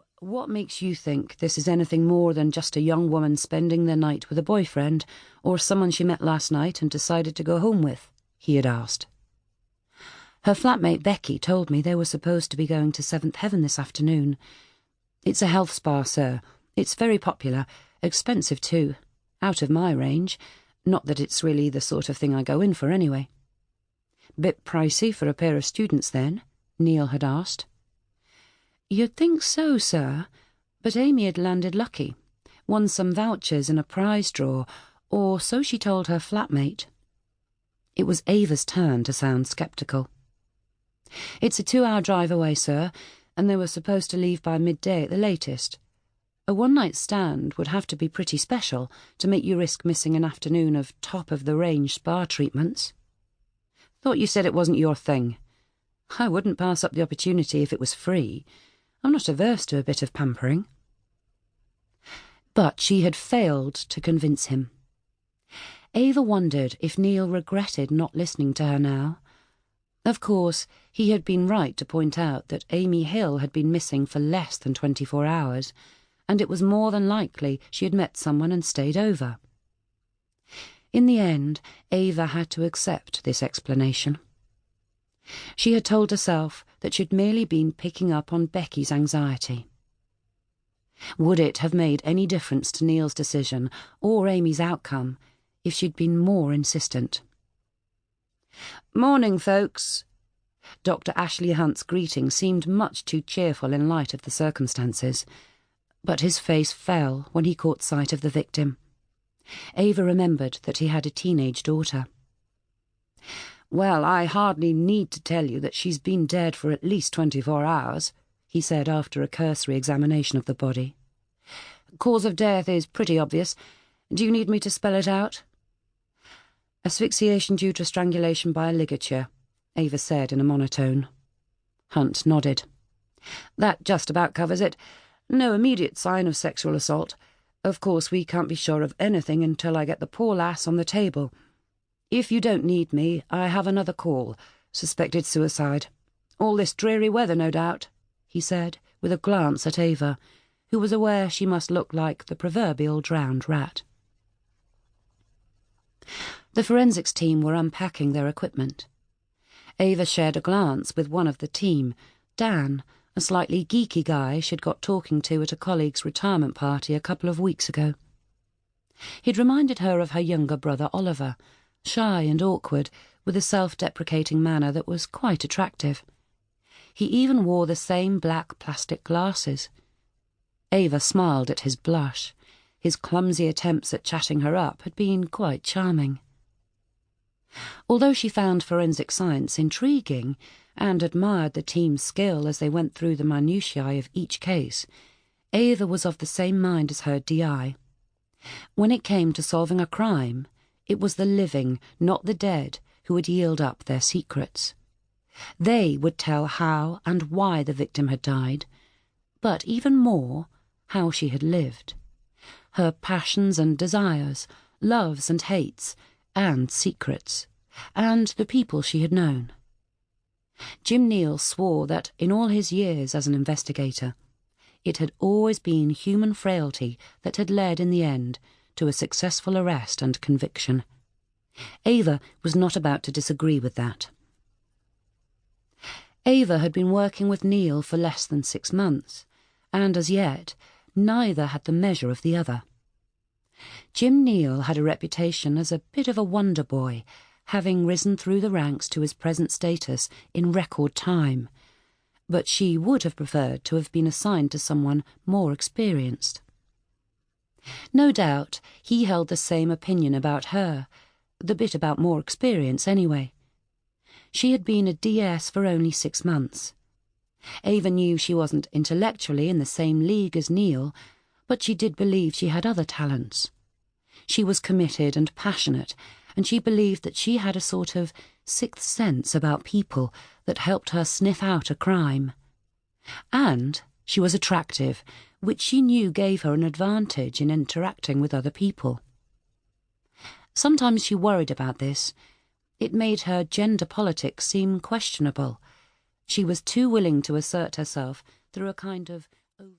So, what makes you think this is anything more than just a young woman spending the night with a boyfriend, or someone she met last night and decided to go home with? He had asked. Her flatmate Becky told me they were supposed to be going to Seventh Heaven this afternoon. It's a health spa, sir. It's very popular, expensive too. Out of my range. Not that it's really the sort of thing I go in for anyway. Bit pricey for a pair of students then? Neal had asked. You'd think so, sir, but Amy had landed lucky, won some vouchers in a prize draw, or so she told her flatmate. It was Ava's turn to sound sceptical. It's a 2-hour drive away, sir, and they were supposed to leave by midday at the latest. A one-night stand would have to be pretty special to make you risk missing an afternoon of top-of-the-range spa treatments. Thought you said it wasn't your thing. I wouldn't pass up the opportunity if it was free. I'm not averse to a bit of pampering. But she had failed to convince him. Ava wondered if Neal regretted not listening to her now. Of course, he had been right to point out that Amy Hill had been missing for less than 24 hours, and it was more than likely she had met someone and stayed over. In the end, Ava had to accept this explanation. She had told herself that she'd merely been picking up on Becky's anxiety. Would it have made any difference to Neal's decision or Amy's outcome if she'd been more insistent? "Morning, folks." Dr. Ashley Hunt's greeting seemed much too cheerful in light of the circumstances, but his face fell when he caught sight of the victim. Ava remembered that he had a teenage daughter. "Well, I hardly need to tell you that she's been dead for at least 24 hours, he said after a cursory examination of the body. "Cause of death is pretty obvious. Do you need me to spell it out?" "Asphyxiation due to strangulation by a ligature," Ava said in a monotone. Hunt nodded. "That just about covers it. No immediate sign of sexual assault. Of course, we can't be sure of anything until I get the poor lass on the table. If you don't need me, I have another call. Suspected suicide. All this dreary weather, no doubt," he said, with a glance at Ava, who was aware she must look like the proverbial drowned rat. The forensics team were unpacking their equipment. Ava shared a glance with one of the team, Dan, a slightly geeky guy she'd got talking to at a colleague's retirement party a couple of weeks ago. He'd reminded her of her younger brother Oliver, shy and awkward, with a self-deprecating manner that was quite attractive. He even wore the same black plastic glasses. Ava smiled at his blush. His clumsy attempts at chatting her up had been quite charming. Although she found forensic science intriguing and admired the team's skill as they went through the minutiae of each case, Ava was of the same mind as her DI. When it came to solving a crime, it was the living, not the dead, who would yield up their secrets. They would tell how and why the victim had died, but even more, how she had lived. Her passions and desires, loves and hates, and secrets, and the people she had known. Jim Neal swore that in all his years as an investigator, it had always been human frailty that had led in the end to a successful arrest and conviction. Ava was not about to disagree with that. Ava had been working with Neal for less than 6 months, and as yet neither had the measure of the other. Jim Neal had a reputation as a bit of a wonder boy, having risen through the ranks to his present status in record time, but she would have preferred to have been assigned to someone more experienced. No doubt he held the same opinion about her, the bit about more experience anyway. She had been a DS for only 6 months. Ava knew she wasn't intellectually in the same league as Neal, but she did believe she had other talents. She was committed and passionate, and she believed that she had a sort of sixth sense about people that helped her sniff out a crime. And she was attractive, which she knew gave her an advantage in interacting with other people. Sometimes she worried about this. It made her gender politics seem questionable. She was too willing to assert herself through a kind of